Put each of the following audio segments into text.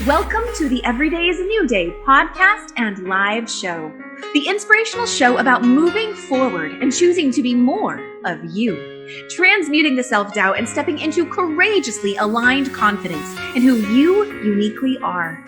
Welcome to the Every Day is a New Day podcast and live show, the inspirational show about moving forward and choosing to be more of you, transmuting the self-doubt and stepping into courageously aligned confidence in who you uniquely are.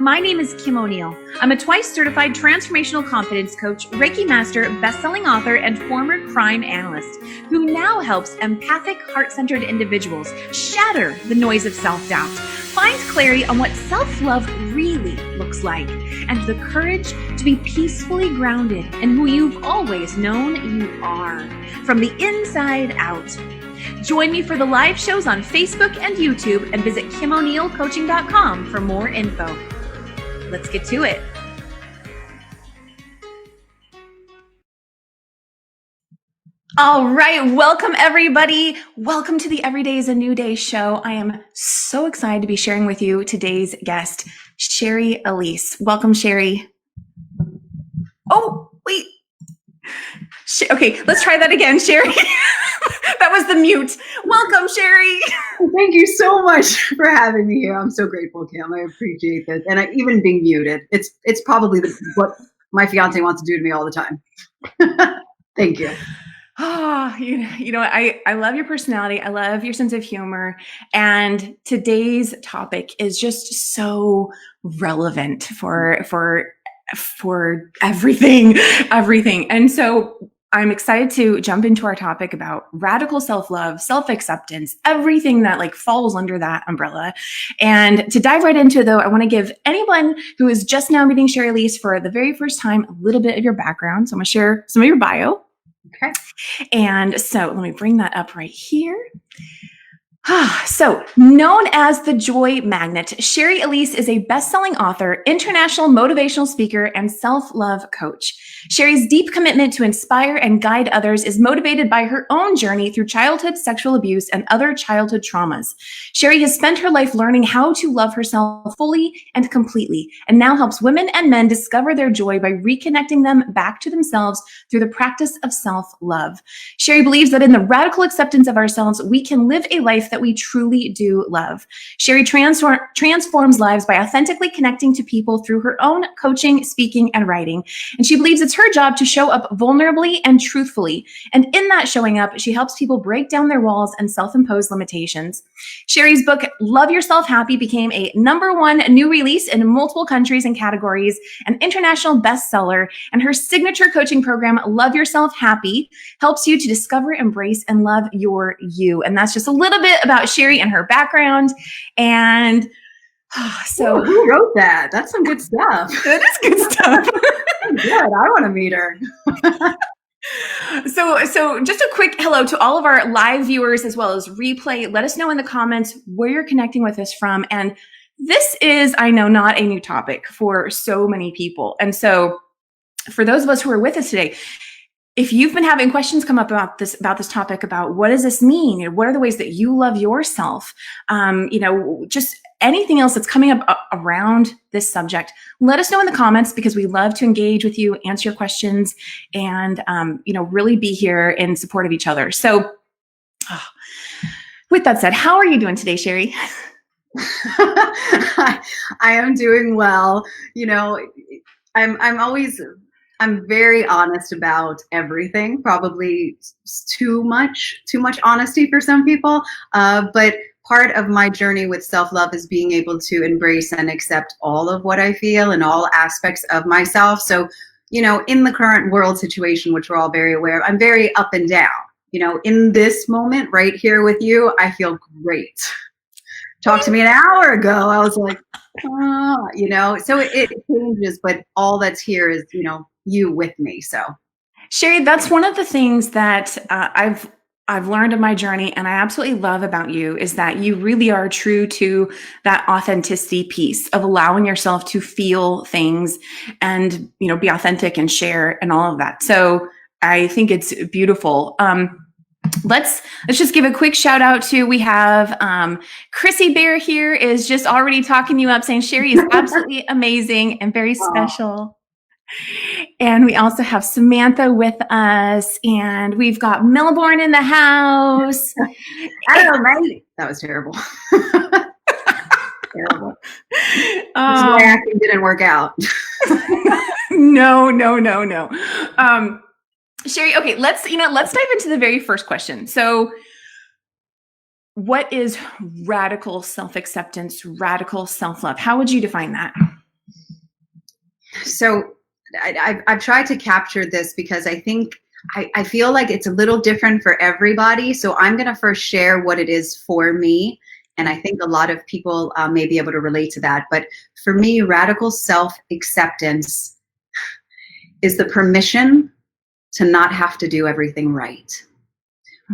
My name is Kim O'Neill. I'm a twice certified transformational confidence coach, Reiki master, best-selling author, and former crime analyst who now helps empathic, heart-centered individuals shatter the noise of self-doubt, find clarity on what self-love really looks like, and the courage to be peacefully grounded in who you've always known you are, from the inside out. Join me for the live shows on Facebook and YouTube, and visit KimO'NeillCoaching.com for more info. Let's get to it. All right. Welcome, everybody. Welcome to the Every Day is a New Day show. I am so excited to be sharing with you today's guest, Shari Alyse. Welcome, Shari. Oh, wait. Okay, let's try that again, Shari. That was the mute. Welcome, Shari. Thank you so much for having me here. I'm so grateful, Kim. I appreciate this. And even being muted, it's probably what my fiance wants to do to me all the time. Thank you. Oh, you know, I love your personality. I love your sense of humor. And today's topic is just so relevant for everything. And so I'm excited to jump into our topic about radical self-love, self-acceptance, everything that falls under that umbrella. And to dive right into it, though, I want to give anyone who is just now meeting Shari Alyse for the very first time a little bit of your background. So I'm going to share some of your bio. Okay. And so let me bring that up right here. So, known as the Joy Magnet, Shari Alyse is a best-selling author, international motivational speaker, and self-love coach. Shari's deep commitment to inspire and guide others is motivated by her own journey through childhood sexual abuse and other childhood traumas. Shari has spent her life learning how to love herself fully and completely, and now helps women and men discover their joy by reconnecting them back to themselves through the practice of self-love. Shari believes that in the radical acceptance of ourselves, we can live a life that we truly do love. Shari transforms lives by authentically connecting to people through her own coaching, speaking, and writing. And she believes it's her job to show up vulnerably and truthfully. And in that showing up, she helps people break down their walls and self-imposed limitations. Shari's book, Love Yourself Happy, became a #1 new release in multiple countries and categories, an international bestseller, and her signature coaching program, Love Yourself Happy, helps you to discover, embrace, and love your you. And that's just a little bit about Shari and her background. And so Ooh, who wrote that? That's some good stuff. That is good stuff. Good. I want to meet her. So just a quick hello to all of our live viewers as well as replay. Let us know in the comments where you're connecting with us from. And this is, I know, not a new topic for so many people. And so for those of us who are with us today, if you've been having questions come up about this topic, about what does this mean? What are the ways that you love yourself? Just anything else that's coming up around this subject, let us know in the comments, because we love to engage with you, answer your questions, and, really be here in support of each other. So with that said, how are you doing today, Shari? I am doing well. I'm very honest about everything, probably too much honesty for some people. But part of my journey with self-love is being able to embrace and accept all of what I feel and all aspects of myself. So, in the current world situation, which we're all very aware of, I'm very up and down. In this moment right here with you, I feel great. Talked to me an hour ago, I was like, so it changes, but all that's here is, you with me. So Shari, that's one of the things that I've learned in my journey, and I absolutely love about you, is that you really are true to that authenticity piece of allowing yourself to feel things and, be authentic and share and all of that. So I think it's beautiful. Let's just give a quick shout out to, we have Chrissy Bear here is just already talking you up, saying Shari is absolutely amazing and very special. And we also have Samantha with us, and we've got Melbourne in the house. I don't know, that was terrible. Terrible. This is why acting didn't work out. No. Shari, okay, let's dive into the very first question. So what is radical self-acceptance, radical self-love? How would you define that? So I've tried to capture this because I think I feel like it's a little different for everybody. So I'm going to first share what it is for me. And I think a lot of people may be able to relate to that. But for me, radical self-acceptance is the permission to not have to do everything right.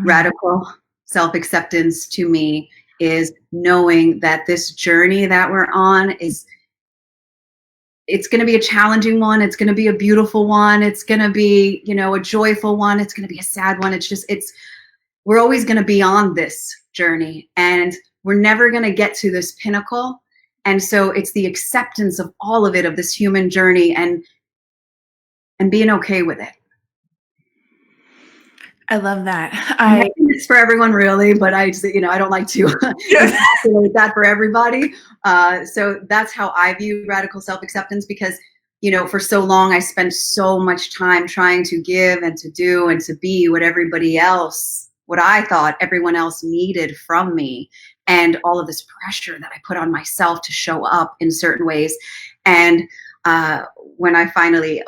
Radical self-acceptance to me is knowing that this journey that we're on it's going to be a challenging one. It's going to be a beautiful one. It's going to be, a joyful one. It's going to be a sad one. We're always going to be on this journey, and we're never going to get to this pinnacle. And so it's the acceptance of all of it, of this human journey, and being okay with it. I love that. I think it's for everyone, really, but I just, I don't like to encapsulate that for everybody. So that's how I view radical self-acceptance, because, for so long I spent so much time trying to give and to do and to be what I thought everyone else needed from me, and all of this pressure that I put on myself to show up in certain ways. And when I finally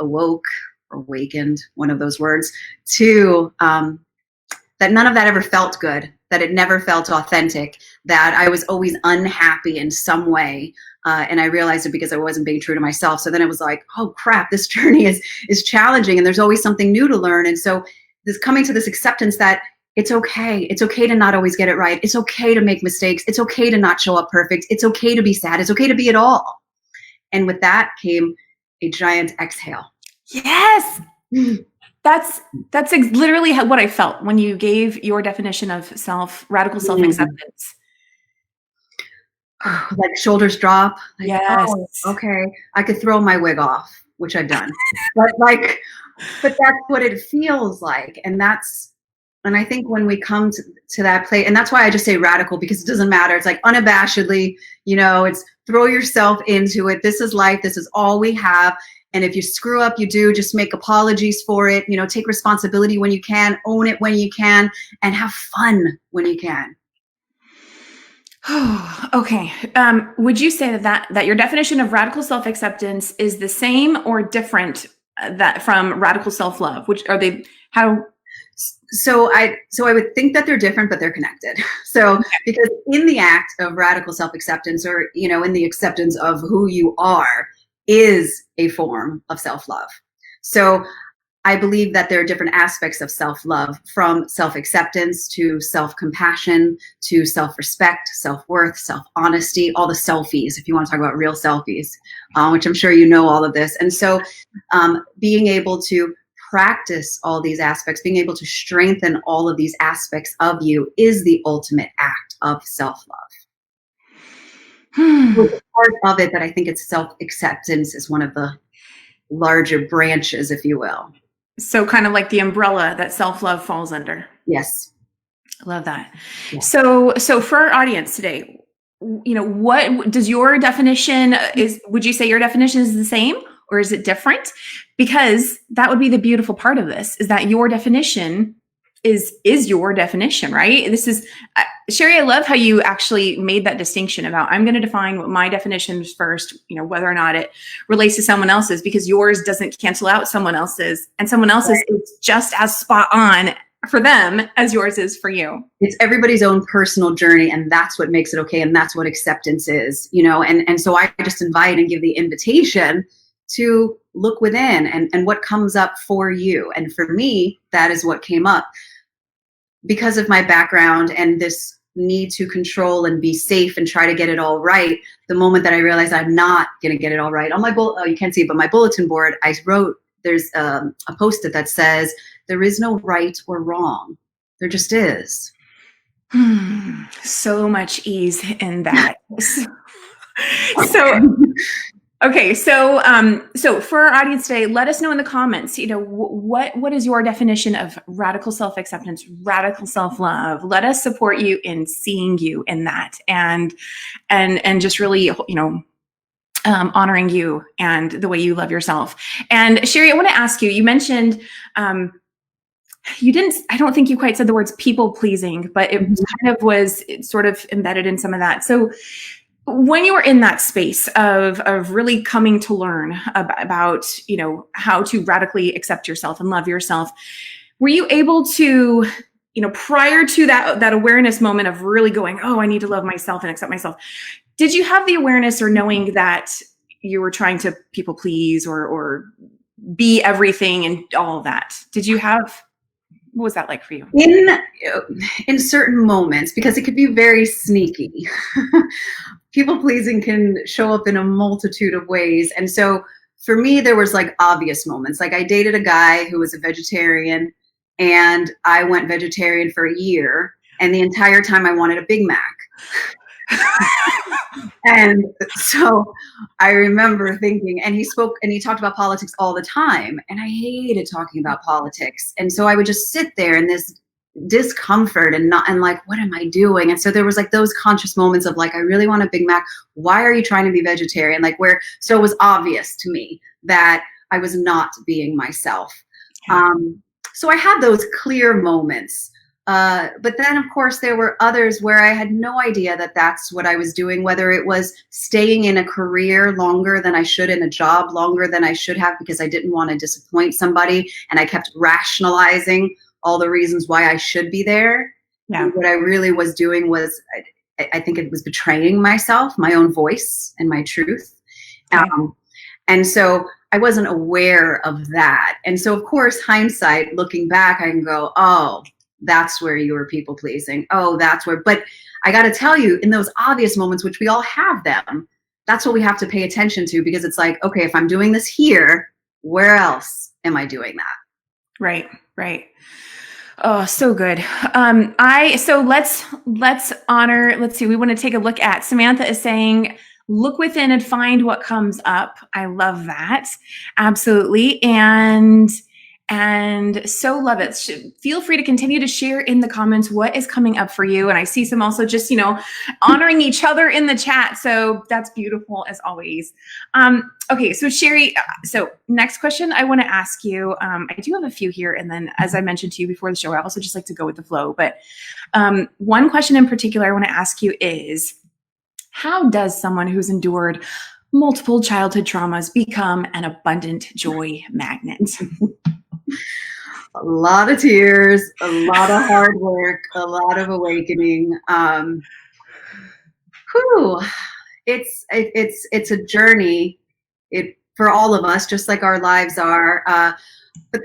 awakened, one of those words, to that none of that ever felt good, that it never felt authentic, that I was always unhappy in some way. And I realized it because I wasn't being true to myself. So then it was like, oh crap, this journey is challenging, and there's always something new to learn. And so this coming to this acceptance that it's okay. It's okay to not always get it right. It's okay to make mistakes. It's okay to not show up perfect. It's okay to be sad. It's okay to be it all. And with that came a giant exhale. Yes. That's literally what I felt when you gave your definition of radical self-acceptance. Like shoulders drop. Like, yes. Oh, okay. I could throw my wig off, which I've done. but that's what it feels like. And I think when we come to that place, and that's why I just say radical, because it doesn't matter. It's like unabashedly, it's throw yourself into it. This is life. This is all we have. And if you screw up, just make apologies for it. Take responsibility when you can, own it when you can, and have fun when you can. Okay. Would you say that your definition of radical self-acceptance is the same or different from radical self-love? Which are they? How? So I would think that they're different, but they're connected. So because in the act of radical self-acceptance, or in the acceptance of who you are, is a form of self-love. So I believe that there are different aspects of self-love, from self-acceptance to self-compassion to self-respect, self-worth, self-honesty, all the selfies, if you want to talk about real selfies, which I'm sure all of this. And so being able to practice all these aspects, being able to strengthen all of these aspects of you, is the ultimate act of self-love. Part of it, but I think it's self-acceptance is one of the larger branches, if you will. So kind of like the umbrella that self-love falls under. Yes. I love that. Yeah. So for our audience today, what does your definition would you say your definition is the same, or is it different? Because that would be the beautiful part of this, is that your definition is your definition, right? This is, Shari, I love how you actually made that distinction about, I'm going to define what my definition is first, whether or not it relates to someone else's, because yours doesn't cancel out someone else's, and someone else's is just as spot on for them as yours is for you. It's everybody's own personal journey, and that's what makes it okay. And that's what acceptance is, and so I just invite and give the invitation to look within and what comes up for you. And for me, that is what came up because of my background and this need to control and be safe and try to get it all right. The moment that I realized I'm not going to get it all right, on my you can't see it, but my bulletin board, I wrote, there's a post-it that says, there is no right or wrong. There just is. So much ease in that. So Okay, so for our audience today, let us know in the comments, what is your definition of radical self-acceptance, radical self-love? Let us support you in seeing you in that, and just really, honoring you and the way you love yourself. And Shari, I want to ask you, you mentioned, I don't think you quite said the words people pleasing, but it kind of was sort of embedded in some of that. So when you were in that space of really coming to learn about how to radically accept yourself and love yourself, were you able to, prior to that awareness moment of really going, oh, I need to love myself and accept myself, did you have the awareness or knowing that you were trying to people please or be everything and all of that? What was that like for you? In certain moments, because it could be very sneaky. People pleasing can show up in a multitude of ways. And so for me, there was like obvious moments. Like I dated a guy who was a vegetarian, and I went vegetarian for a year, and the entire time I wanted a Big Mac. And so I remember thinking, and he talked about politics all the time, and I hated talking about politics. And so I would just sit there in this discomfort and like, what am I doing? And so there was like those conscious moments of like, I really want a Big Mac. Why are you trying to be vegetarian? So it was obvious to me that I was not being myself. So I had those clear moments. But then, of course, there were others where I had no idea that that's what I was doing, whether it was staying in a career longer than I should, in a job longer than I should have, because I didn't want to disappoint somebody. And I kept rationalizing all the reasons why I should be there. Yeah. And what I really was doing was, I think it was betraying myself, my own voice and my truth. Okay. And so I wasn't aware of that. And so, of course, hindsight, looking back, I can go, oh, that's where you were people pleasing. Oh, that's where. But I got to tell you, in those obvious moments, which we all have them, that's what we have to pay attention to, because it's like, okay, if I'm doing this here, where else am I doing that? Right, right. Oh, so good. So let's honor, let's see, we want to take a look at, Samantha is saying, look within and find what comes up. I love that. Absolutely. And so love it. Feel free to continue to share in the comments what is coming up for you. And I see some also just, honoring each other in the chat. So that's beautiful as always. Okay, so Shari, so next question I want to ask you, I do have a few here. And then as I mentioned to you before the show, I also just like to go with the flow. But one question in particular I want to ask you is, how does someone who's endured multiple childhood traumas become an abundant joy magnet? A lot of tears, a lot of hard work, a lot of awakening. It's a journey. For all of us, just like our lives are. But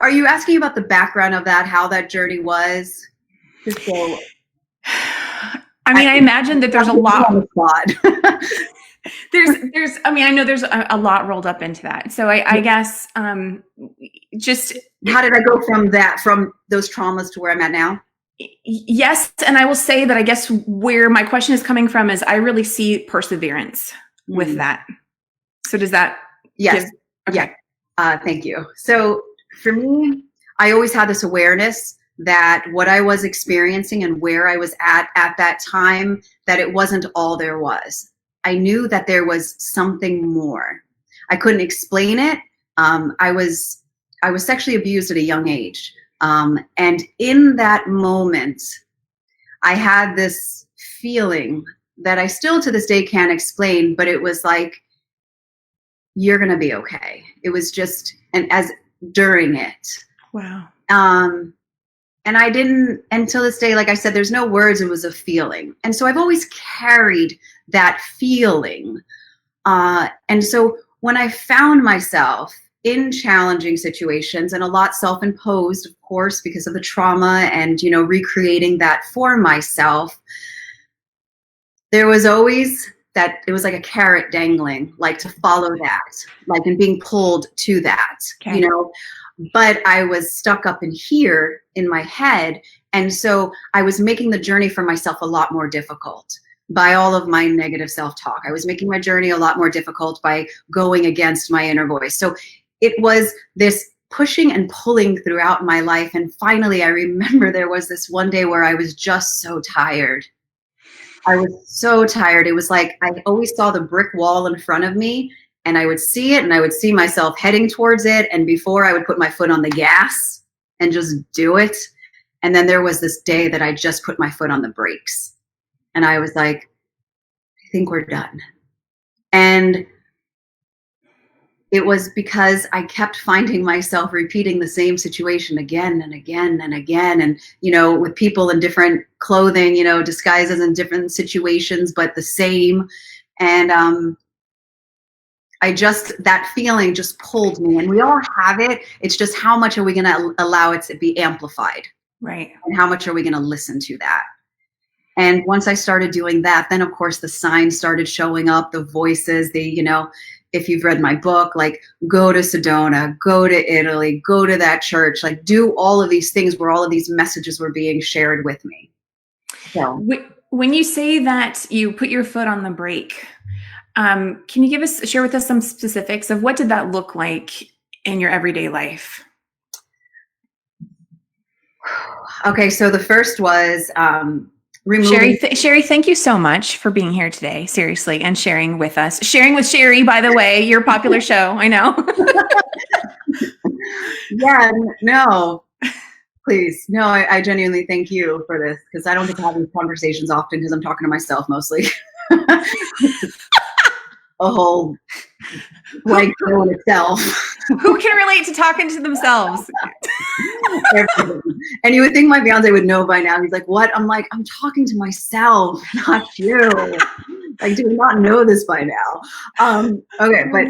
are you asking about the background of that, how that journey was? I imagine that there's a lot. I know there's a lot rolled up into that. So I guess, just how did I go from those traumas to where I'm at now? Yes. And I will say that I guess where my question is coming from is I really see perseverance with that. So does that? Yes. Okay. Yeah. Thank you. So for me, I always had this awareness that what I was experiencing and where I was at that time, that it wasn't all there was. I knew that there was something more. I couldn't explain it. I was sexually abused at a young age. And in that moment, I had this feeling that I still to this day can't explain, but it was like, you're going to be okay. It was just, during it. Wow. And I didn't, until this day, like I said, there's no words, it was a feeling. And so I've always carried that feeling. And so when I found myself in challenging situations, and a lot self-imposed, of course, because of the trauma and, recreating that for myself, there was always that, it was like a carrot dangling, like to follow that, like, and being pulled to that, okay. But I was stuck up in here in my head. And so I was making the journey for myself a lot more difficult, by all of my negative self-talk. I was making my journey a lot more difficult by going against my inner voice. So it was this pushing and pulling throughout my life. And finally, I remember there was this one day where I was just so tired. I was so tired. It was like I always saw the brick wall in front of me, and I would see it and I would see myself heading towards it. And before I would put my foot on the gas and just do it. And then there was this day that I just put my foot on the brakes. And I was like, I think we're done. And it was because I kept finding myself repeating the same situation again and again and again. And, with people in different clothing, disguises in different situations, but the same. And that feeling just pulled me. And we all have it. It's just how much are we going to allow it to be amplified? Right. And how much are we going to listen to that? And once I started doing that, then of course the signs started showing up, the voices, if you've read my book, like go to Sedona, go to Italy, go to that church, like do all of these things where all of these messages were being shared with me. So when you say that you put your foot on the brake, can you share with us some specifics of what did that look like in your everyday life? Okay, so the first was removing. Shari, thank you so much for being here today, seriously, and sharing with us. Sharing with Shari, by the way, your popular show, I know. Yeah, no, please. No, I genuinely thank you for this, because I don't get to have these conversations often because I'm talking to myself mostly. A whole blank show in itself. Who can relate to talking to themselves? And you would think my fiance would know by now. He's like, what? I'm like, I'm talking to myself, not you. Like, do you not know this by now? Okay, but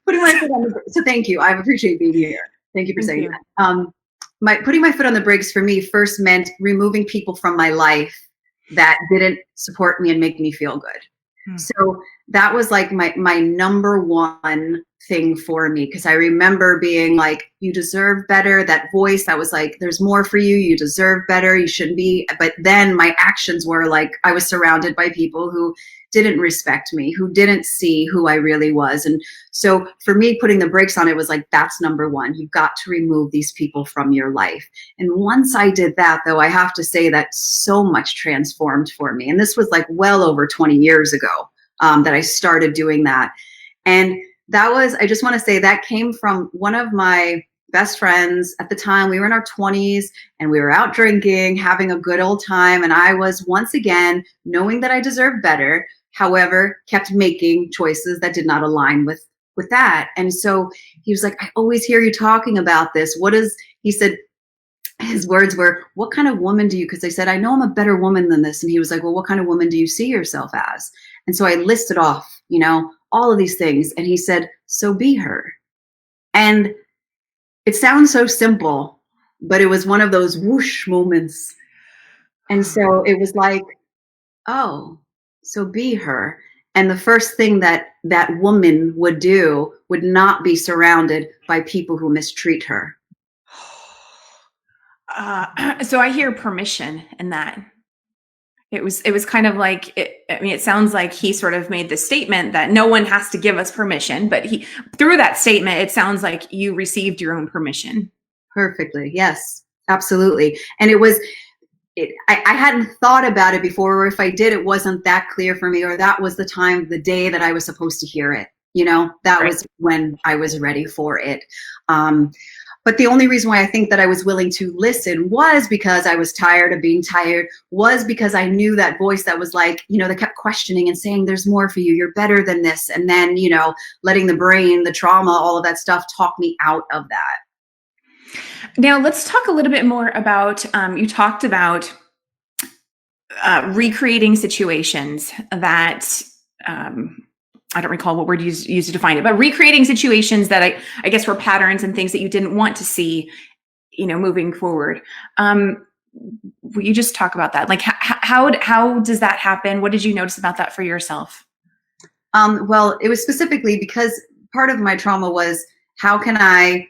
putting my foot on the, so thank you. I appreciate being here. Thank you for saying that. Putting my foot on the brakes for me first meant removing people from my life that didn't support me and make me feel good. So that was like my number one thing for me, because I remember being like, you deserve better. That voice that was like, there's more for you. You deserve better. You shouldn't be. But then my actions were like, I was surrounded by people who didn't respect me, who didn't see who I really was. And so for me, putting the brakes on it was like, that's number one. You've got to remove these people from your life. And once I did that, though, I have to say that so much transformed for me. And this was like well over 20 years ago that I started doing that. And that was, I just want to say, that came from one of my best friends at the time. We were in our 20s and we were out drinking, having a good old time. And I was once again knowing that I deserved better, however, kept making choices that did not align with that. And so he was like, I always hear you talking about this. He said, his words were, what kind of woman do you, because I said, I know I'm a better woman than this. And he was like, well, what kind of woman do you see yourself as? And so I listed off, all of these things. And he said, so be her. And it sounds so simple, but it was one of those whoosh moments. And so it was like, oh, so be her. And the first thing that woman would do would not be surrounded by people who mistreat her. So I hear permission in that. It was kind of like, it sounds like he sort of made the statement that no one has to give us permission, but through that statement, it sounds like you received your own permission. Perfectly. Yes, absolutely. And I hadn't thought about it before, or if I did, it wasn't that clear for me, or that was the day that I was supposed to hear it. That right. was when I was ready for it. But the only reason why I think that I was willing to listen was because I was tired of being tired, was because I knew that voice that was like, that kept questioning and saying, there's more for you. You're better than this. And then, letting the brain, the trauma, all of that stuff talk me out of that. Now let's talk a little bit more about, you talked about recreating situations that, I don't recall what word you used to define it, but recreating situations that I guess were patterns and things that you didn't want to see, moving forward. Will you just talk about that? Like how does that happen? What did you notice about that for yourself? Well, it was specifically because part of my trauma was, how can I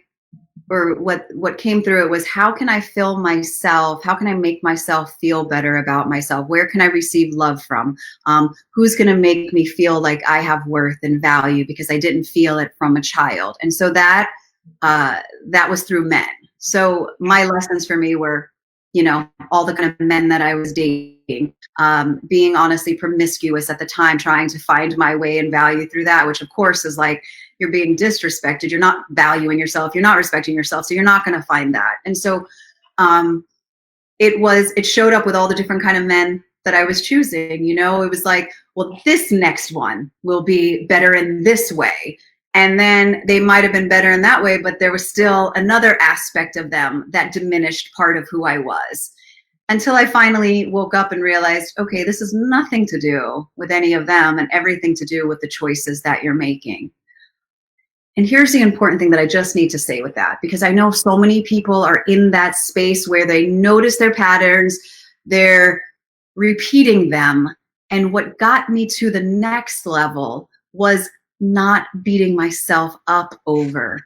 or what came through it was, how can I fill myself? How can I make myself feel better about myself? Where can I receive love from? Who's going to make me feel like I have worth and value because I didn't feel it from a child? And so that was through men. So my lessons for me were, all the kind of men that I was dating, being honestly promiscuous at the time, trying to find my way and value through that, which of course is like, you're being disrespected. You're not valuing yourself. You're not respecting yourself. So you're not going to find that. And so it showed up with all the different kind of men that I was choosing. It was like, well, this next one will be better in this way. And then they might have been better in that way, but there was still another aspect of them that diminished part of who I was. Until I finally woke up and realized, okay, this has nothing to do with any of them and everything to do with the choices that you're making. And here's the important thing that I just need to say with that, because I know so many people are in that space where they notice their patterns, they're repeating them. And what got me to the next level was not beating myself up over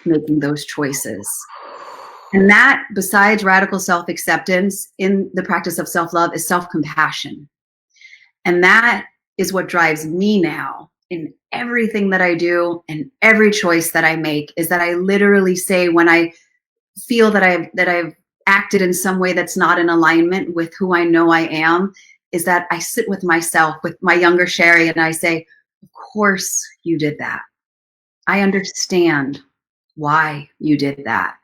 making those choices. And that, besides radical self-acceptance in the practice of self-love, is self-compassion. And that is what drives me now in everything that I do and every choice that I make, is that I literally say, when I feel that I've acted in some way that's not in alignment with who I know I am, is that I sit with myself, with my younger Shari, and I say, of course you did that. I understand why you did that.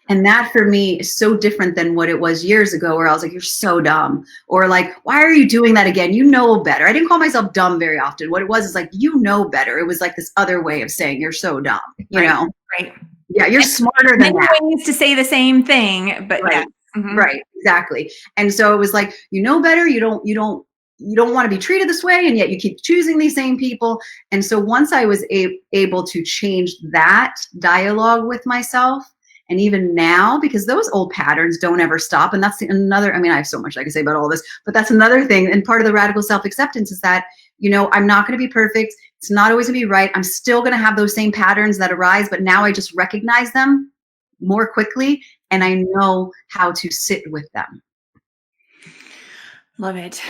And that for me is so different than what it was years ago, where I was like, you're so dumb. Or like, why are you doing that again? You know better. I didn't call myself dumb very often. What it was is like, you know better. It was like this other way of saying you're so dumb, you know? Right. Yeah, you're smarter than Many that. ways to say the same thing, but Right. yeah. Mm-hmm. Right, exactly. And so it was like, you know better, you don't want to be treated this way, and yet you keep choosing these same people. And so once I was able to change that dialogue with myself, and even now, because those old patterns don't ever stop, and that's another, I mean, I have so much I can say about all this, but that's another thing. And part of the radical self-acceptance is that, I'm not going to be perfect. It's not always going to be right. I'm still going to have those same patterns that arise, but now I just recognize them more quickly, and I know how to sit with them. Love it.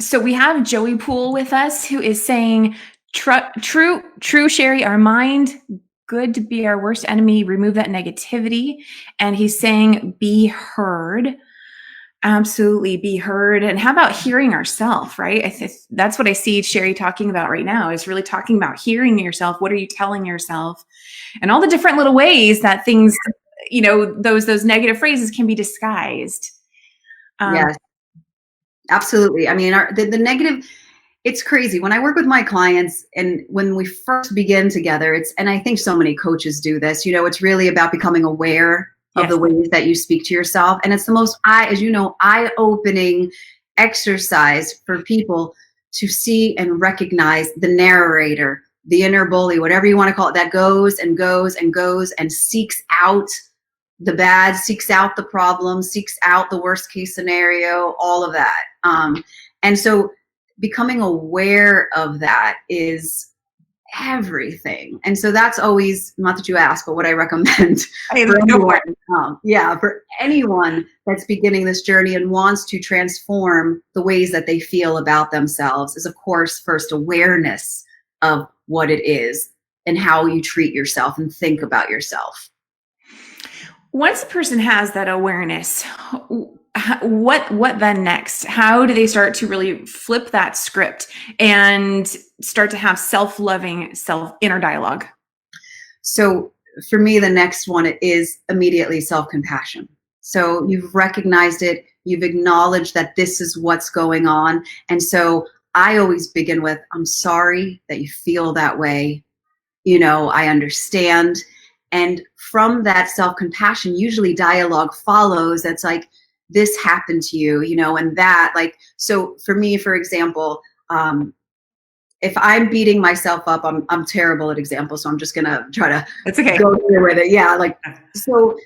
So we have Joey Poole with us, who is saying, true, Shari, our mind, good to be our worst enemy, remove that negativity. And he's saying, be heard. Absolutely, be heard. And how about hearing ourselves, right? That's what I see Shari talking about right now, is really talking about hearing yourself. What are you telling yourself? And all the different little ways that things, those negative phrases can be disguised. Yes, absolutely. I mean, the negative, it's crazy. When I work with my clients and when we first begin together, and I think so many coaches do this, it's really about becoming aware of the ways that you speak to yourself. And it's the most, as you know, eye-opening exercise for people to see and recognize the narrator, the inner bully, whatever you want to call it, that goes and goes and goes and seeks out the bad, seeks out the problem, seeks out the worst case scenario, all of that. And so becoming aware of that is everything. And so that's always, not that you asked, but what I recommend for anyone. For anyone that's beginning this journey and wants to transform the ways that they feel about themselves, is, of course, first awareness of what it is and how you treat yourself and think about yourself. Once a person has that awareness, what then next? How do they start to really flip that script and start to have self-loving, inner dialogue? So for me, the next one is immediately self-compassion. So you've recognized it, you've acknowledged that this is what's going on. And so I always begin with, I'm sorry that you feel that way. I understand. And from that self-compassion, usually dialogue follows. That's like, this happened to you, and that, like, so for me, for example, if I'm beating myself up, I'm terrible at examples, so I'm just gonna try to go through with it. Yeah, like, so,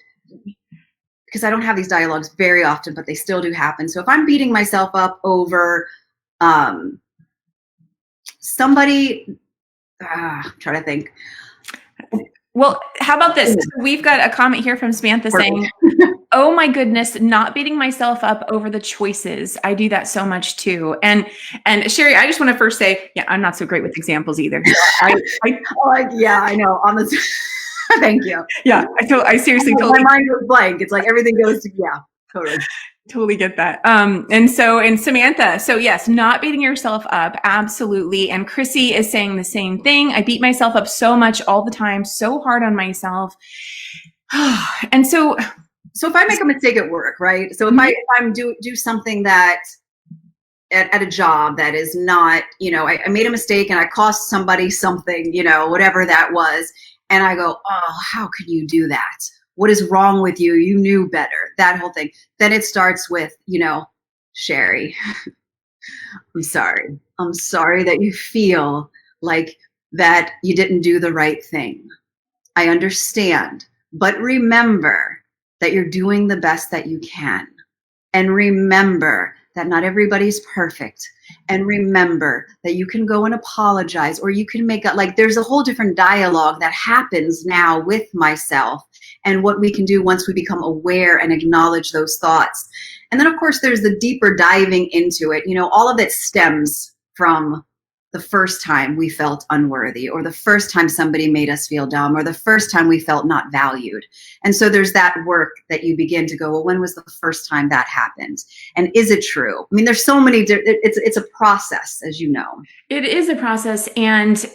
because I don't have these dialogues very often, but they still do happen. So if I'm beating myself up over somebody, I'm trying to think. Well, how about this? We've got a comment here from Samantha saying, oh my goodness, not beating myself up over the choices. I do that so much too. And Shari, I just want to first say, yeah, I'm not so great with examples either. So yeah, I know. Thank you. Yeah, I seriously my mind goes blank. It's like everything goes to, yeah, totally. Totally get that. And Samantha, so yes, not beating yourself up. Absolutely. And Chrissy is saying the same thing. I beat myself up so much all the time, so hard on myself. And so if I make a mistake at work, right? So if I'm do something that at a job that is not, I made a mistake and I cost somebody something, whatever that was. And I go, oh, how can you do that? What is wrong with you? You knew better, that whole thing. Then it starts with, Shari, I'm sorry. I'm sorry that you feel like that you didn't do the right thing. I understand, but remember that you're doing the best that you can. And remember that not everybody's perfect. And remember that you can go and apologize, or you can make there's a whole different dialogue that happens now with myself and what we can do once we become aware and acknowledge those thoughts. And then of course there's the deeper diving into it. All of it stems from the first time we felt unworthy, or the first time somebody made us feel dumb, or the first time we felt not valued. And so there's that work that you begin to go, well, when was the first time that happened? And is it true? I mean, there's so many, it's a process, as you know. It is a process. And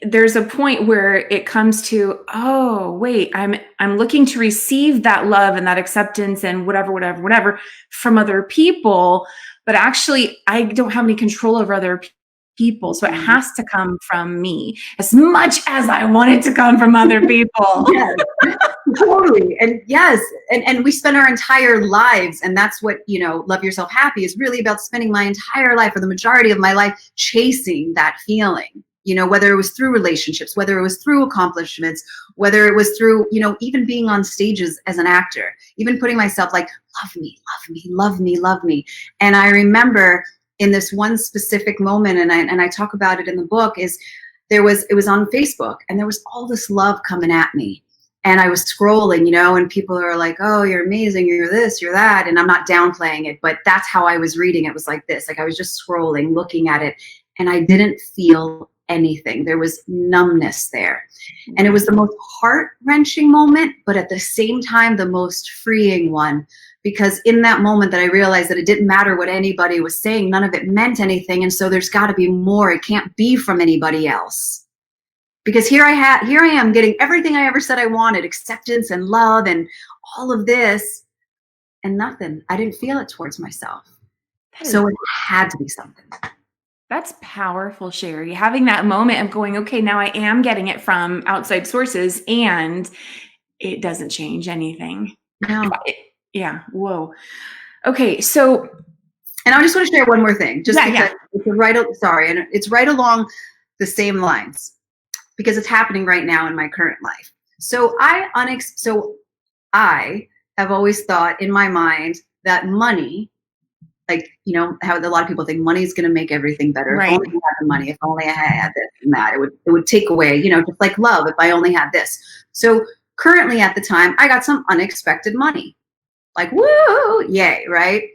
there's a point where it comes to, oh, wait, I'm looking to receive that love and that acceptance and whatever from other people. But actually, I don't have any control over other people. So it has to come from me as much as I want it to come from other people. Yes, totally. And yes. And we spend our entire lives. And that's what, Love Yourself Happy is really about, spending my entire life, or the majority of my life, chasing that feeling, whether it was through relationships, whether it was through accomplishments, whether it was through, even being on stages as an actor, even putting myself like, love me, love me, love me, love me. And I remember in this one specific moment, and I talk about it in the book, it was on Facebook, and there was all this love coming at me. And I was scrolling, and people are like, oh, you're amazing, you're this, you're that. And I'm not downplaying it, but that's how I was reading. It was like this, like I was just scrolling, looking at it, and I didn't feel anything. There was numbness there. And it was the most heart-wrenching moment, but at the same time, the most freeing one. Because in that moment that I realized that it didn't matter what anybody was saying, none of it meant anything. And so there's got to be more. It can't be from anybody else. Because here I am getting everything I ever said I wanted, acceptance and love and all of this, and nothing. I didn't feel it towards myself. So it had to be something. That's powerful, Shari. Having that moment of going, okay, now I am getting it from outside sources and it doesn't change anything. No. Yeah. Whoa. Okay. So, and I just want to share one more thing, just because it's right along the same lines, because it's happening right now in my current life. So I have always thought in my mind that money, like, how a lot of people think money is going to make everything better. Right. If only I had the money, if only I had this and that, it would take away, just like love, if I only had this. So currently at the time, I got some unexpected money. Like, woo, yay, right?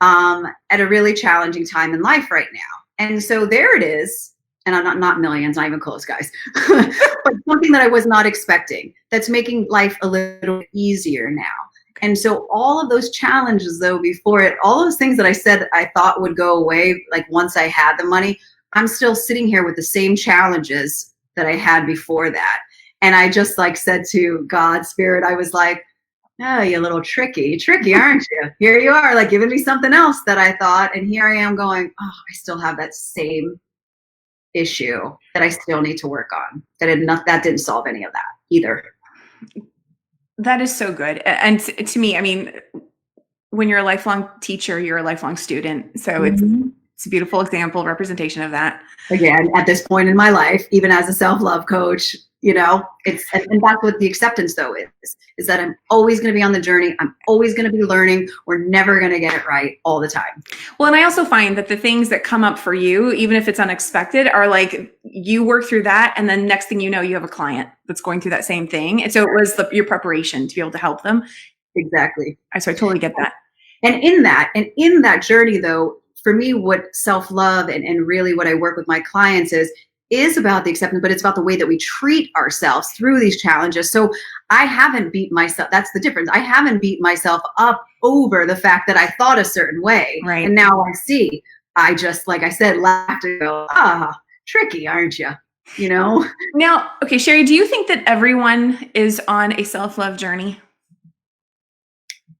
At a really challenging time in life right now. And so there it is. And I'm not millions, not even close, guys. But something that I was not expecting, that's making life a little easier now. And so all of those challenges, though, before it, all those things that I said I thought would go away, like once I had the money, I'm still sitting here with the same challenges that I had before that. And I just said to God, Spirit, I was like, oh, you little tricky, aren't you? Here you are, giving me something else that I thought, and here I am going, oh, I still have that same issue that I still need to work on. That didn't solve any of that either. That is so good. And to me, I mean, when you're a lifelong teacher, you're a lifelong student. So it's a beautiful example, representation of that. Again, at this point in my life, even as a self-love coach, it's, and that's what the acceptance though is that I'm always going to be on the journey. I'm always going to be learning. We're never going to get it right all the time. Well, and I also find that the things that come up for you, even if it's unexpected, are like you work through that, and then next thing you know, you have a client that's going through that same thing. And so it was your preparation to be able to help them. Exactly. So I totally get that. And in that journey though, for me, what self-love and really what I work with my clients is about the acceptance, but it's about the way that we treat ourselves through these challenges. So I haven't beat myself. That's the difference. I haven't beat myself up over the fact that I thought a certain way. Right. And now I see, I just, like I said, laughed and go, tricky, aren't you? Now, okay, Shari, do you think that everyone is on a self-love journey?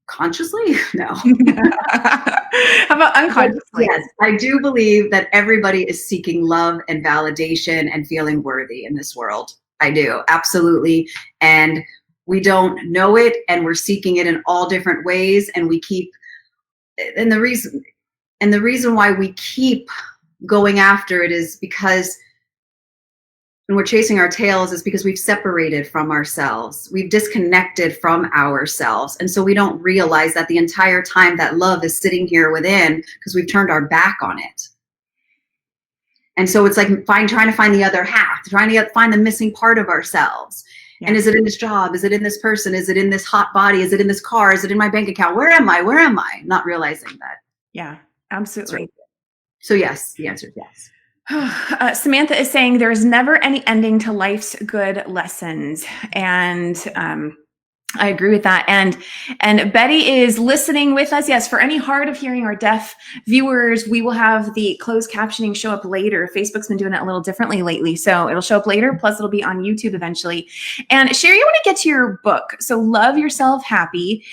Consciously? No. How about unconsciously? Yes, I do believe that everybody is seeking love and validation and feeling worthy in this world. I do, absolutely. And we don't know it, and we're seeking it in all different ways. And the reason why we keep going after it is because when we're chasing our tails is because we've separated from ourselves. We've disconnected from ourselves. And so we don't realize that the entire time that love is sitting here within because we've turned our back on it. And so it's like trying to find the other half, trying to find the missing part of ourselves. Yeah. And is it in this job? Is it in this person? Is it in this hot body? Is it in this car? Is it in my bank account? Where am I? Where am I? Not realizing that. Yeah, absolutely. Right. So yes, the answer is yes. Samantha is saying there's never any ending to life's good lessons. And I agree with that. And Betty is listening with us. Yes, for any hard of hearing or deaf viewers, we will have the closed captioning show up later. Facebook's been doing it a little differently lately. So it'll show up later. Plus it'll be on YouTube eventually. And Shari, I want to get to your book. So Love Yourself Happy.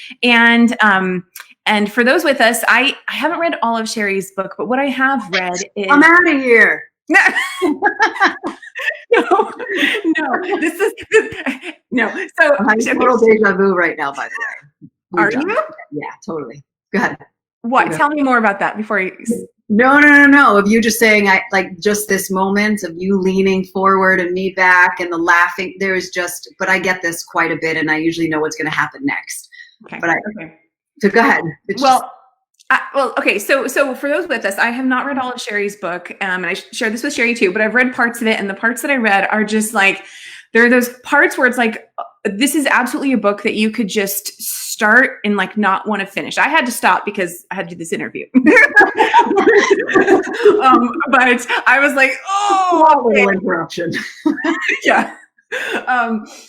And for those with us, I haven't read all of Shari's book, but what I have read is... I'm out of here. No, no. So I'm having total deja vu right now, by the way. Are you? Yeah, totally. Go ahead. What? Tell me more about that before you... No. Of you just saying, just this moment of you leaning forward and me back and the laughing, but I get this quite a bit and I usually know what's going to happen next. Okay. So go ahead. Okay. So for those with us, I have not read all of Shari's book, and I shared this with Shari too. But I've read parts of it, and the parts that I read are just like there are those parts where it's like this is absolutely a book that you could just start and like not want to finish. I had to stop because I had to do this interview, but I was like, little interruption. Yeah.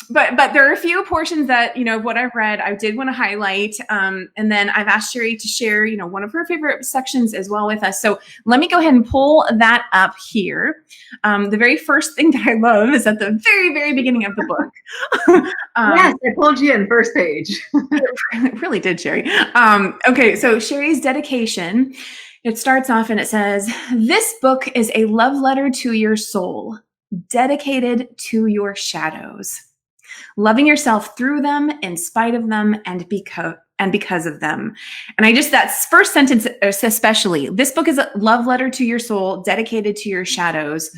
But there are a few portions that, what I've read, I did want to highlight. And then I've asked Shari to share, one of her favorite sections as well with us. So let me go ahead and pull that up here. The very first thing that I love is at the very, very beginning of the book. Yes, I pulled you in first page. It really did, Shari. Okay. So Shari's dedication, it starts off and it says, "This book is a love letter to your soul, dedicated to your shadows, loving yourself through them, in spite of them, and because of them." And that first sentence especially, this book is a love letter to your soul, dedicated to your shadows.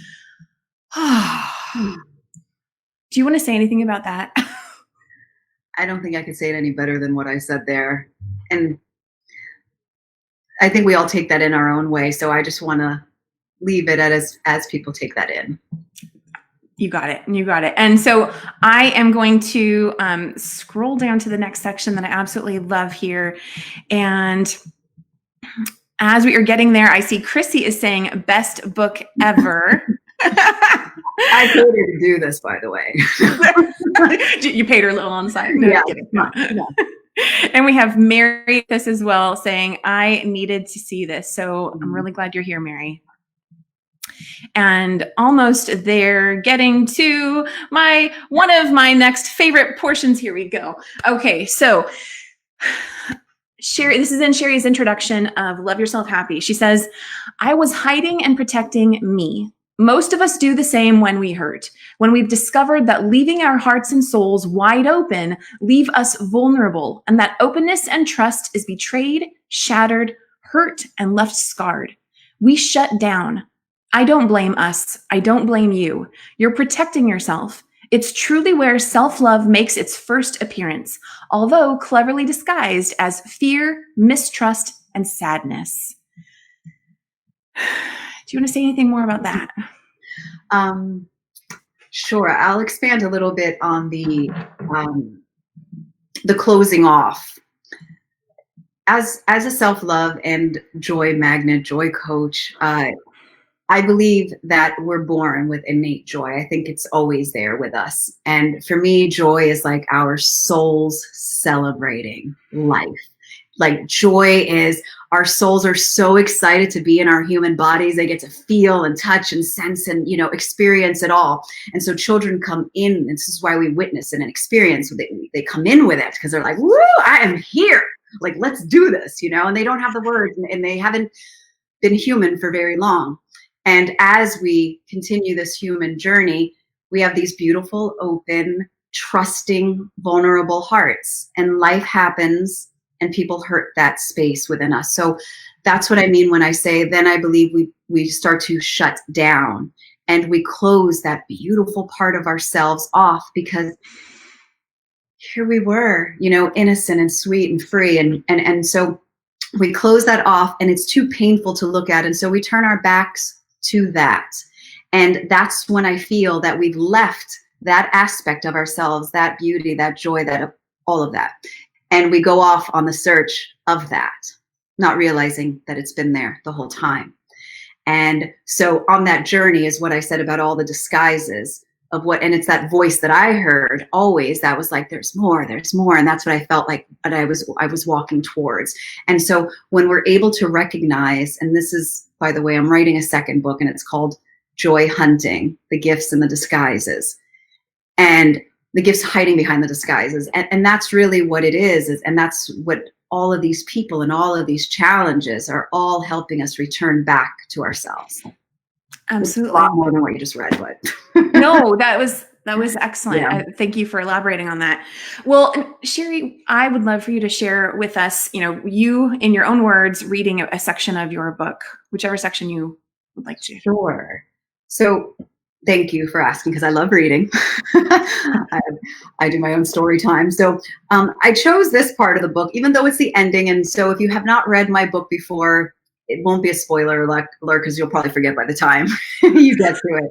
Do you want to say anything about that? I don't think I could say it any better than what I said there. And I think we all take that in our own way. So I just want to leave it as people take that in. You got it. And so I am going to scroll down to the next section that I absolutely love here. And as we are getting there, I see Chrissy is saying best book ever. I paid her to do this, by the way. You paid her a little on the side. No. And we have Mary this as well saying, I needed to see this. So I'm really glad you're here, Mary. And almost there, getting to one of my next favorite portions. Here we go. Okay, so Shari, this is in Shari's introduction of Love Yourself Happy. She says, "I was hiding and protecting me. Most of us do the same when we hurt, when we've discovered that leaving our hearts and souls wide open leave us vulnerable, and that openness and trust is betrayed, shattered, hurt, and left scarred. We shut down. I don't blame us. I don't blame you. You're protecting yourself. It's truly where self-love makes its first appearance, although cleverly disguised as fear, mistrust, and sadness. Do you want to say anything more about that? Sure. I'll expand a little bit on the closing off. As a self-love and joy magnet, joy coach, I believe that we're born with innate joy. I think it's always there with us. And for me, joy is like our souls celebrating life. Like joy is, our souls are so excited to be in our human bodies. They get to feel and touch and sense and, experience it all. And so children come in, and this is why we witness and experience. They come in with it because they're like, woo, I am here. Like, let's do this, and they don't have the words, and they haven't been human for very long. And as we continue this human journey, we have these beautiful, open, trusting, vulnerable hearts. And life happens, and people hurt that space within us. So that's what I mean when I say, then I believe we start to shut down and we close that beautiful part of ourselves off, because here we were, innocent and sweet and free. And so we close that off, and it's too painful to look at. And so we turn our backs to that. And that's when I feel that we've left that aspect of ourselves, that beauty, that joy, that all of that. And we go off on the search of that, not realizing that it's been there the whole time. And so on that journey is what I said about all the disguises of what, and it's that voice that I heard always that was like, there's more. And that's what I felt like that I was walking towards. And so when we're able to recognize, and this is, by the way, I'm writing a second book, and it's called Joy Hunting, The Gifts and the Disguises, and the gifts hiding behind the disguises. And that's really what it is. And that's what all of these people and all of these challenges are all helping us return back to ourselves. Absolutely. It's a lot more than what you just read, but no, that was excellent. Yeah. Thank you for elaborating on that. Well, Shari, I would love for you to share with us, you in your own words, reading a section of your book, whichever section you would like to. Sure. So thank you for asking, because I love reading. I do my own story time. So I chose this part of the book, even though it's the ending. And so if you have not read my book before, it won't be a spoiler alert, because you'll probably forget by the time you get to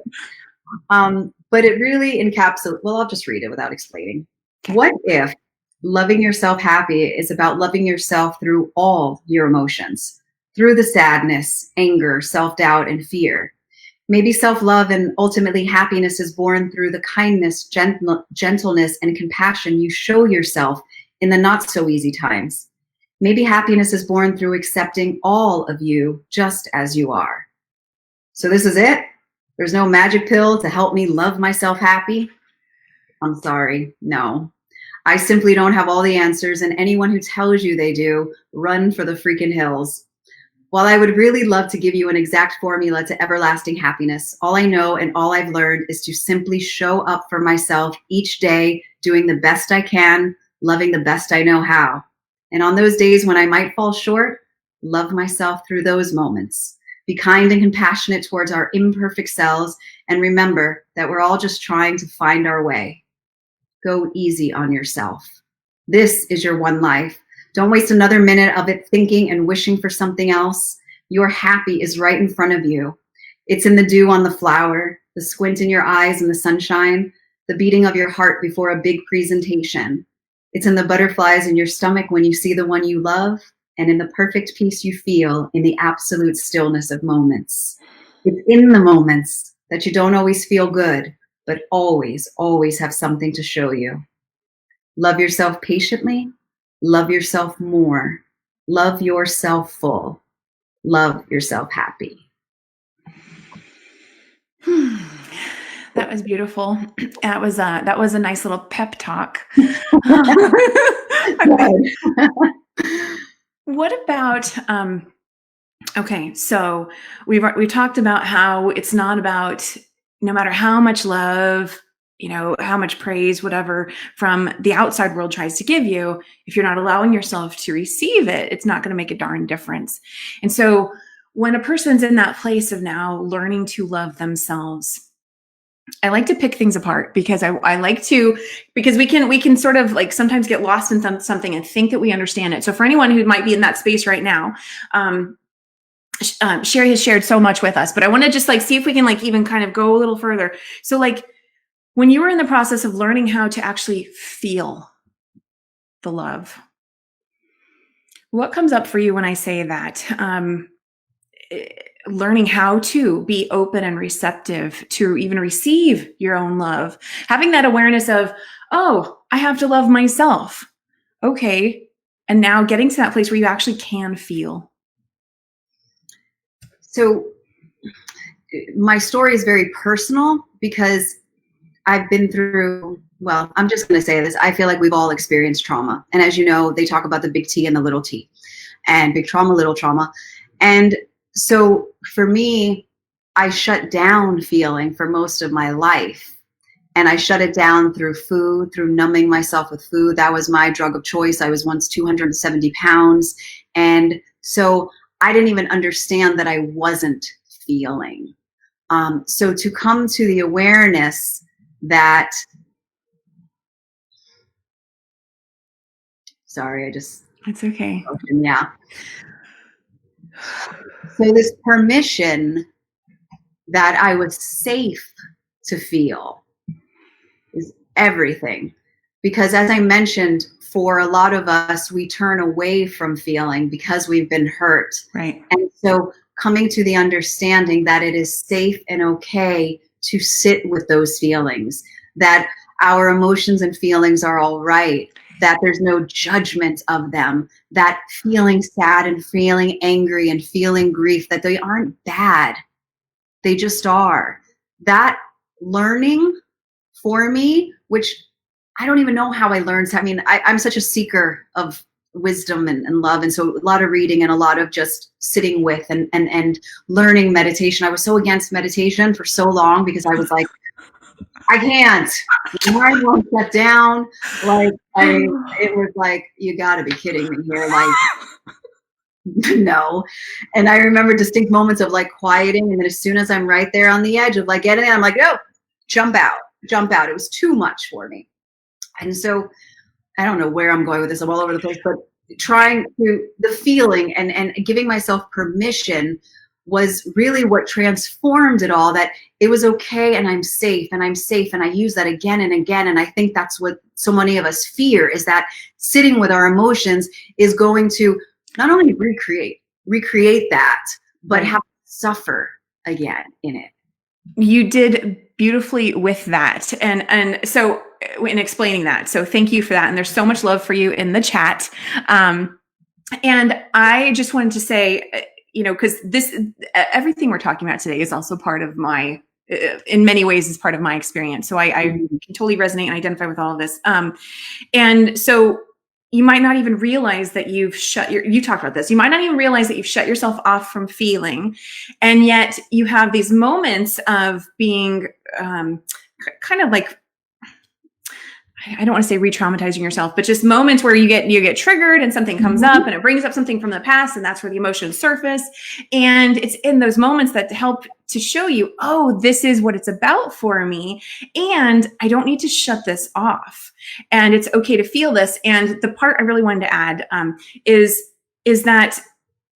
it. But it really encapsulates, well, I'll just read it without explaining. Okay. What if loving yourself happy is about loving yourself through all your emotions, through the sadness, anger, self-doubt, and fear? Maybe self-love and ultimately happiness is born through the kindness, gentleness, and compassion you show yourself in the not so easy times. Maybe happiness is born through accepting all of you just as you are. So this is it? There's no magic pill to help me love myself happy? I'm sorry, no. I simply don't have all the answers, and anyone who tells you they do, run for the freaking hills. While I would really love to give you an exact formula to everlasting happiness, all I know and all I've learned is to simply show up for myself each day, doing the best I can, loving the best I know how. And on those days when I might fall short, love myself through those moments. Be kind and compassionate towards our imperfect selves, and remember that we're all just trying to find our way. Go easy on yourself. This is your one life. Don't waste another minute of it thinking and wishing for something else. Your happy is right in front of you. It's in the dew on the flower, the squint in your eyes in the sunshine, the beating of your heart before a big presentation. It's in the butterflies in your stomach when you see the one you love, and in the perfect peace you feel in the absolute stillness of moments. It's in the moments that you don't always feel good, but always, always have something to show you. Love yourself patiently. Love yourself more. Love yourself full. Love yourself happy. That was beautiful. That was a nice little pep talk. What about okay, so we talked about how it's not about, no matter how much love, how much praise, whatever, from the outside world tries to give you, if you're not allowing yourself to receive it, it's not going to make a darn difference. And so when a person's in that place of now learning to love themselves, I like to pick things apart because I like to, because we can sort of like sometimes get lost in something and think that we understand it. So for anyone who might be in that space right now, Shari has shared so much with us, but I want to just like see if we can like even kind of go a little further. So like when you were in the process of learning how to actually feel the love, what comes up for you when I say that? Learning how to be open and receptive to even receive your own love, having that awareness of, oh, I have to love myself. Okay. And now getting to that place where you actually can feel. So my story is very personal because I've been through, well, I'm just going to say this. I feel like we've all experienced trauma. And as you know, they talk about the big T and the little t, and big trauma, little trauma. And so for me, I shut down feeling for most of my life. And I shut it down through food, through numbing myself with food. That was my drug of choice. I was once 270 pounds. And so I didn't even understand that I wasn't feeling. So to come to the awareness that, sorry, I just, It's okay. yeah. So this permission that I was safe to feel is everything. Because as I mentioned, for a lot of us, we turn away from feeling because we've been hurt. Right. And so coming to the understanding that it is safe and okay to sit with those feelings, that our emotions and feelings are all right, that there's no judgment of them, that feeling sad and feeling angry and feeling grief, that they aren't bad. They just are. That learning for me, which I don't even know how I learned. I mean, I'm such a seeker of wisdom and love. And so a lot of reading and a lot of just sitting with and learning meditation. I was so against meditation for so long because I was like, I can't. My mind won't shut down. Like it was like, you gotta be kidding me here. Like, no. And I remember distinct moments of like quieting. And then as soon as I'm right there on the edge of like getting it, I'm like, no, jump out, jump out. It was too much for me. And so I don't know where I'm going with this. I'm all over the place, but trying to the feeling and giving myself permission was really what transformed it all, that it was okay and I'm safe and I'm safe. And I use that again and again. And I think that's what so many of us fear, is that sitting with our emotions is going to not only recreate that, but have to suffer again in it. You did beautifully with that. And so in explaining that, so thank you for that. And there's so much love for you in the chat. And I just wanted to say, because everything we're talking about today is also part of my, in many ways is part of my experience. So I can totally resonate and identify with all of this. And so you might not even realize that you talked about this. You might not even realize that you've shut yourself off from feeling. And yet you have these moments of being kind of like, I don't want to say re-traumatizing yourself, but just moments where you get triggered and something comes up and it brings up something from the past, and that's where the emotions surface. And it's in those moments that help to show you, oh, this is what it's about for me. And I don't need to shut this off. And it's okay to feel this. And the part I really wanted to add is that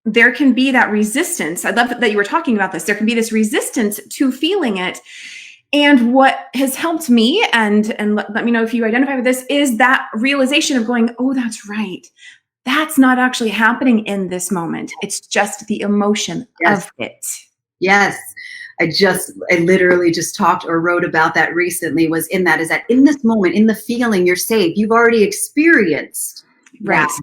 there can be that resistance. I love that you were talking about this. There can be this resistance to feeling it. And what has helped me, and let me know if you identify with this, is that realization of going, oh, that's right. That's not actually happening in this moment. It's just the emotion of it. Yes. I literally just talked or wrote about that recently, is that in this moment, in the feeling, you're safe. You've already experienced right. that.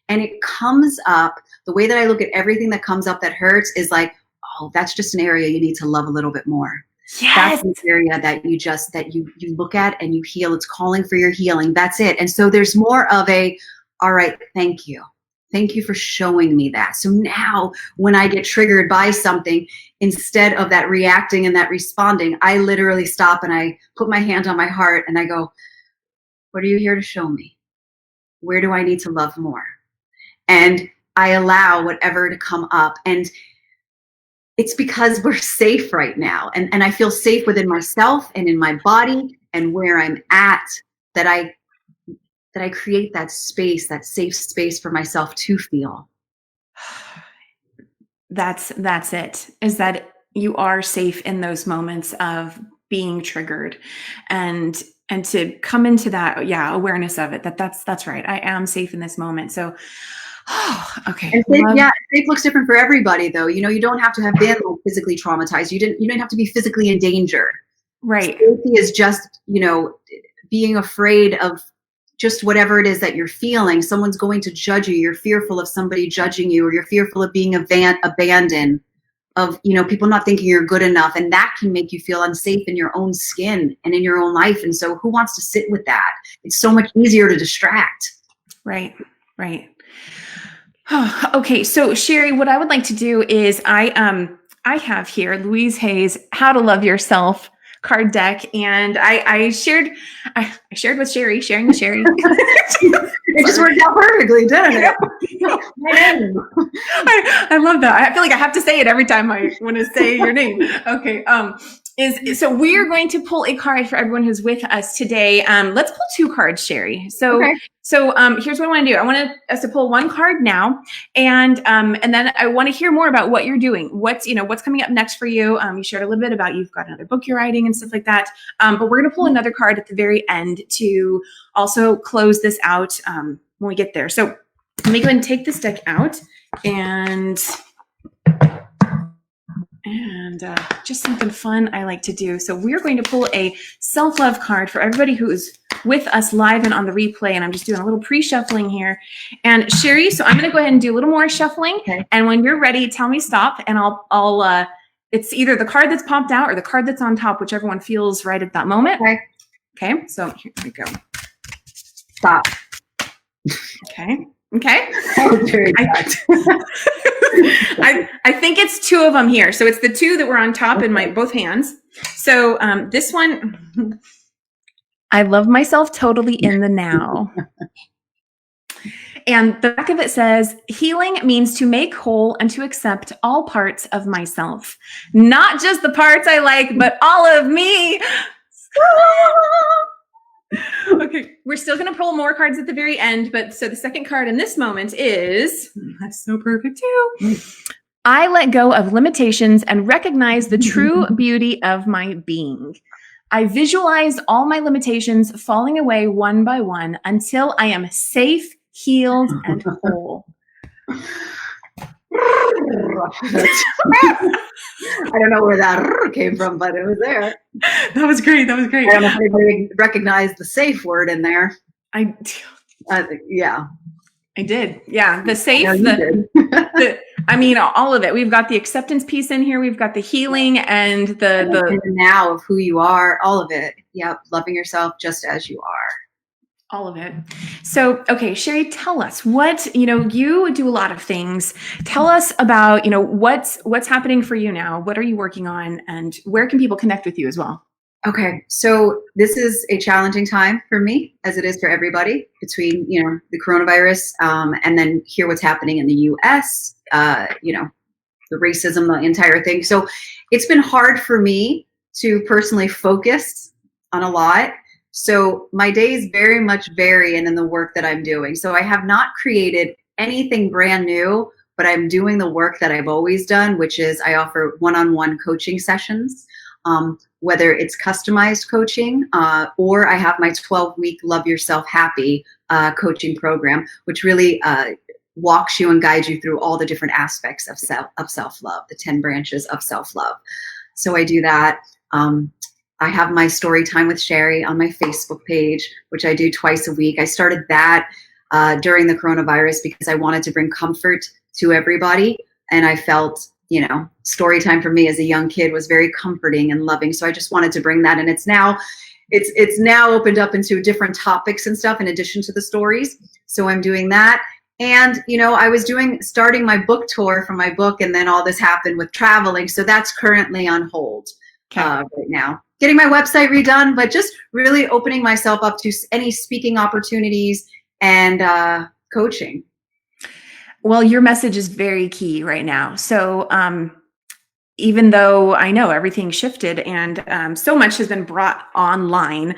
And it comes up, the way that I look at everything that comes up that hurts is like, oh, that's just an area you need to love a little bit more. Yes. That's an area that you look at and you heal. It's calling for your healing. That's it. And so there's more of a, all right, thank you. Thank you for showing me that. So now when I get triggered by something, instead of that reacting and that responding, I literally stop and I put my hand on my heart and I go, what are you here to show me? Where do I need to love more? And I allow whatever to come up. And It's because we're safe right now. And I feel safe within myself and in my body and where I'm at, that I create that space, that safe space for myself to feel. That's it, is that you are safe in those moments of being triggered, and to come into that, awareness of it, that's right. I am safe in this moment. So, okay. And safe looks different for everybody, though. You don't have to have been physically traumatized. You didn't have to be physically in danger. Right. Safety is just, being afraid of just whatever it is that you're feeling. Someone's going to judge you. You're fearful of somebody judging you, or you're fearful of being abandoned, of, people not thinking you're good enough. And that can make you feel unsafe in your own skin and in your own life. And so who wants to sit with that? It's so much easier to distract. Right. Okay. So Shari, what I would like to do is I have here Louise Hay's How to Love Yourself card deck, and I shared with Shari, sharing with Shari. It just worked out perfectly, didn't it? My name. I love that. I feel like I have to say it every time I want to say your name. Okay. So we are going to pull a card for everyone who's with us today. Let's pull 2 cards, Shari. So, okay. Here's what I want to do. I want us to pull 1 card now, and then I want to hear more about what you're doing. What's coming up next for you. You shared a little bit about you've got another book you're writing and stuff like that. But we're going to pull another card at the very end to also close this out when we get there. So let me go ahead and take this deck out, and just something fun I like to do. So we're going to pull a self-love card for everybody who's with us live and on the replay. And I'm just doing a little pre-shuffling here. And Shari, so I'm going to go ahead and do a little more shuffling. Okay. And when you're ready, tell me stop, and I'll it's either the card that's popped out or the card that's on top, whichever one feels right at that moment. Okay. So here we go. Stop. Okay. That was very good. I think it's 2 of them here. So it's the 2 that were on top in my both hands. So this one, I love myself totally in the now. And the back of it says, healing means to make whole and to accept all parts of myself. Not just the parts I like, but all of me. Okay, we're still going to pull more cards at the very end, but so the second card in this moment is, that's so perfect too. I let go of limitations and recognize the true beauty of my being. I visualize all my limitations falling away one by one until I am safe, healed, and whole. I don't know where that came from, but it was there. That was great. I don't know if anybody recognized the safe word in there. Yeah. I did. Yeah. The safe, Yeah, all of it. We've got the acceptance piece in here. We've got the healing and the now of who you are, all of it. Yep. Loving yourself just as you are. All of it. So, okay, Shari, tell us what, you do a lot of things. Tell us about, what's happening for you now. What are you working on, and where can people connect with you as well? Okay. So this is a challenging time for me, as it is for everybody, between, the coronavirus, and then hear what's happening in the US, the racism, the entire thing. So it's been hard for me to personally focus on a lot. So my days very much vary in the work that I'm doing. So I have not created anything brand new, but I'm doing the work that I've always done, which is I offer one-on-one coaching sessions, whether it's customized coaching, or I have my 12-week Love Yourself Happy coaching program, which really walks you and guides you through all the different aspects of self-love, the 10 branches of self-love. So I do that. I have my story time with Shari on my Facebook page, which I do twice a week. I started that during the coronavirus because I wanted to bring comfort to everybody. And I felt, story time for me as a young kid was very comforting and loving. So I just wanted to bring that. And it's now opened up into different topics and stuff in addition to the stories. So I'm doing that. And, I was starting my book tour for my book, and then all this happened with traveling. So that's currently on hold right now. Getting my website redone, but just really opening myself up to any speaking opportunities and coaching. Well, your message is very key right now. So even though I know everything shifted and so much has been brought online.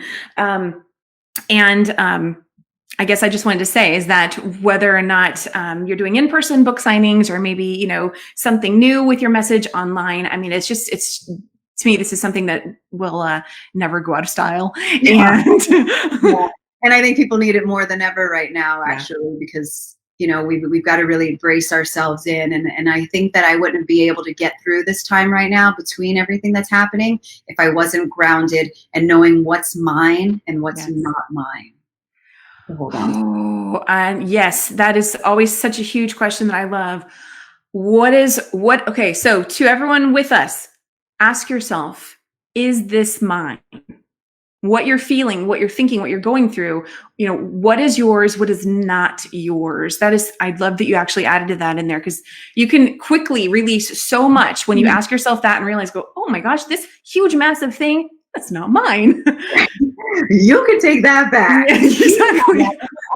I guess I just wanted to say is that whether or not you're doing in-person book signings or maybe, you know, something new with your message online, I mean, it's to me, this is something that will never go out of style. Yeah. And Yeah. And I think people need it more than ever right now, actually, because, you know, we've got to really brace ourselves in. And I think that I wouldn't be able to get through this time right now between everything that's happening if I wasn't grounded and knowing what's mine and what's not mine. So hold on. Oh, and yes, that is always such a huge question that I love. Okay, so to everyone with us, ask yourself, is this mine? What you're feeling, what you're thinking, what you're going through, you know, what is yours, what is not yours? I love that you actually added that in there, because you can quickly release so much when you ask yourself that and realize, oh my gosh, this huge, massive thing, that's not mine. You can take that back. Yeah, exactly.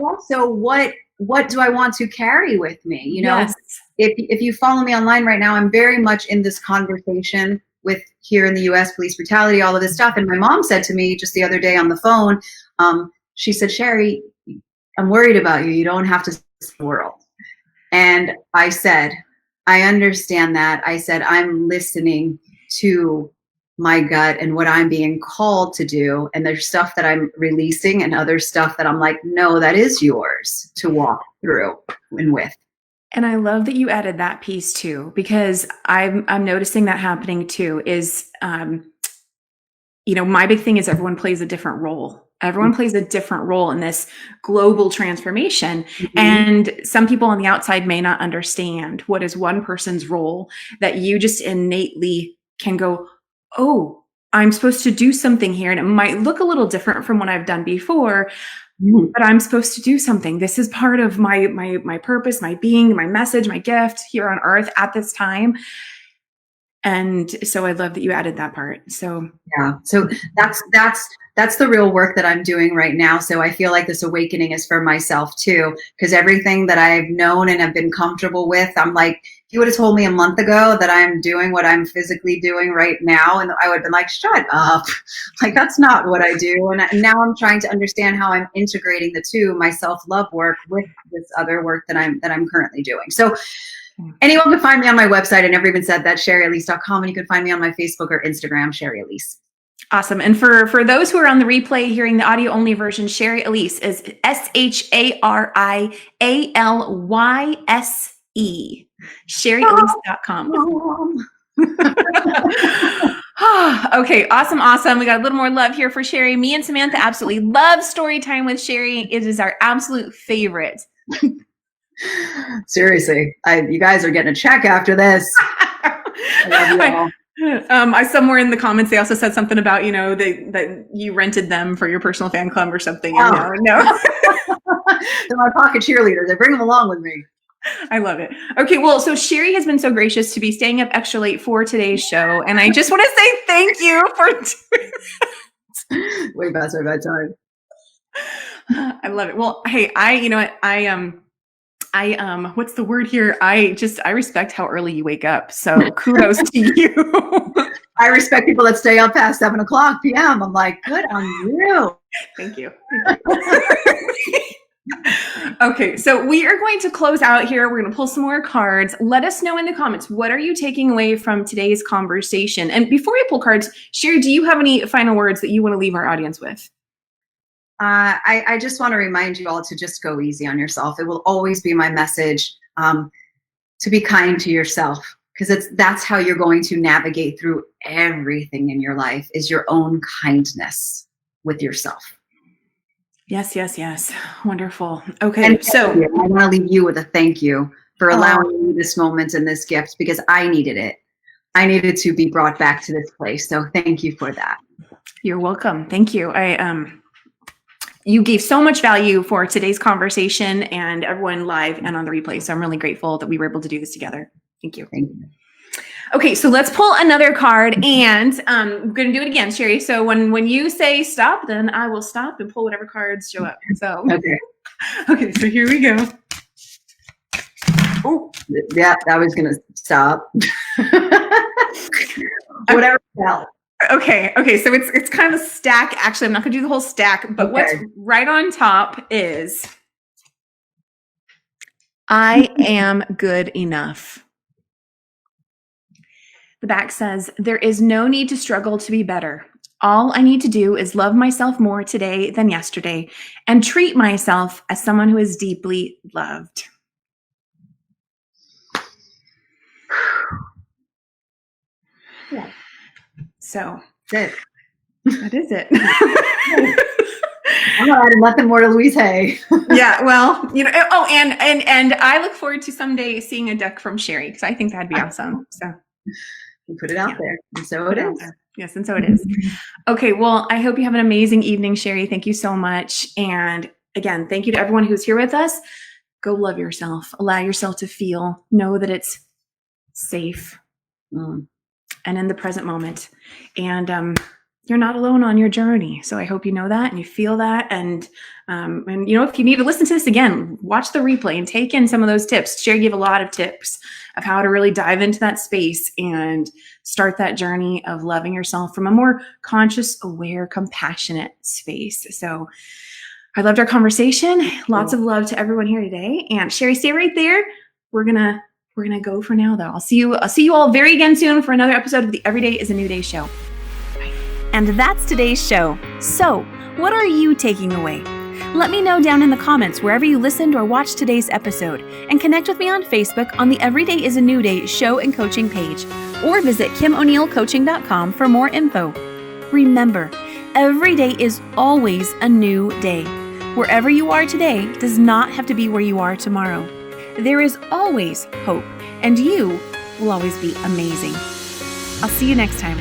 Also, what do I want to carry with me? You know, Yes. if you follow me online right now, I'm very much in this conversation with here in the US, police brutality, all of this stuff. And my mom said to me just the other day on the phone, she said, Shari, I'm worried about you. You don't have to save the world. And I said, I understand that. I said, I'm listening to my gut and what I'm being called to do. And there's stuff that I'm releasing and other stuff that I'm like, no, that is yours to walk through and with. And I love that you added that piece too, because I'm noticing that happening too is, you know, my big thing is everyone plays a different role. Everyone plays a different role in this global transformation. And some people on the outside may not understand what is one person's role that you just innately can go, oh, I'm supposed to do something here. And it might look a little different from what I've done before, but I'm supposed to do something. This is part of my purpose, my being, my message, my gift here on earth at this time. And so I love that you added that part. So yeah, so that's the real work that I'm doing right now. So I feel like this awakening is for myself too, because everything that I've known and have been comfortable with, I'm like, if you would have told me a month ago that I'm doing what I'm physically doing right now, and I would have been like, shut up. Like, that's not what I do. And now I'm trying to understand how I'm integrating the two, my self-love work with this other work that I'm currently doing. So anyone can find me on my website. I never even said that, ShariAlyse.com. And you can find me on my Facebook or Instagram, Shari Alyse. Awesome. And for those who are on the replay hearing the audio only version, Shari Alyse is ShariAlyse. ShariAlyse.com. Okay, awesome. We got a little more love here for Shari. Me and Samantha absolutely love story time with Shari. It is our absolute favorite. Seriously, you guys are getting a check after this. I love you all. I somewhere in the comments they also said something about, you know, that you rented them for your personal fan club or something. Oh. No. They're my pocket cheerleaders. I bring them along with me. I love it. Okay, well, so Shari has been so gracious to be staying up extra late for today's show, and I just want to say thank you for doing this. Way past my bedtime. I love it. Well, hey, what's the word here? I respect how early you wake up. So kudos to you. I respect people that stay up past 7:00 p.m. I'm like, good on you. Thank you. Okay, so we are going to close out here. We're going to pull some more cards. Let us know in the comments, what are you taking away from today's conversation? And before we pull cards, Shari, do you have any final words that you want to leave our audience with? I just want to remind you all to just go easy on yourself. It will always be my message, to be kind to yourself, because that's how you're going to navigate through everything in your life, is your own kindness with yourself. Yes. Wonderful. Okay, and so I want to leave you with a thank you for allowing me this moment and this gift, because I needed it. I needed to be brought back to this place. So thank you for that. You're welcome. Thank you. You gave so much value for today's conversation and everyone live and on the replay. So I'm really grateful that we were able to do this together. Thank you. Thank you. Okay, so let's pull another card, and I'm going to do it again, Shari. So when you say stop, then I will stop and pull whatever cards show up. So okay, so here we go. Oh, yeah, I was going to stop. Whatever fell. Okay. So it's kind of a stack. Actually, I'm not going to do the whole stack, but what's right on top is I am good enough. The back says, there is no need to struggle to be better. All I need to do is love myself more today than yesterday and treat myself as someone who is deeply loved. Yeah. So That's it. That is it. I'm not adding nothing more to Louise Hay. Yeah, well, and I look forward to someday seeing a deck from Shari, because I think that'd be awesome. So you put it out there, and so it is. Yes, and so it is. Okay, well, I hope you have an amazing evening, Shari. Thank you so much. And again, thank you to everyone who's here with us. Go love yourself. Allow yourself to feel. Know that it's safe and in the present moment. And you're not alone on your journey. So I hope you know that and you feel that. And if you need to listen to this again, watch the replay and take in some of those tips. Shari gave a lot of tips of how to really dive into that space and start that journey of loving yourself from a more conscious, aware, compassionate space. So I loved our conversation. Lots of love to everyone here today. And Shari, stay right there. We're gonna go for now, though. I'll see you all very again soon for another episode of the Every Day is a New Day show. And that's today's show. So, what are you taking away? Let me know down in the comments wherever you listened or watched today's episode, and connect with me on Facebook on the Every Day is a New Day show and coaching page, or visit KimO'NeillCoaching.com for more info. Remember, every day is always a new day. Wherever you are today does not have to be where you are tomorrow. There is always hope, and you will always be amazing. I'll see you next time.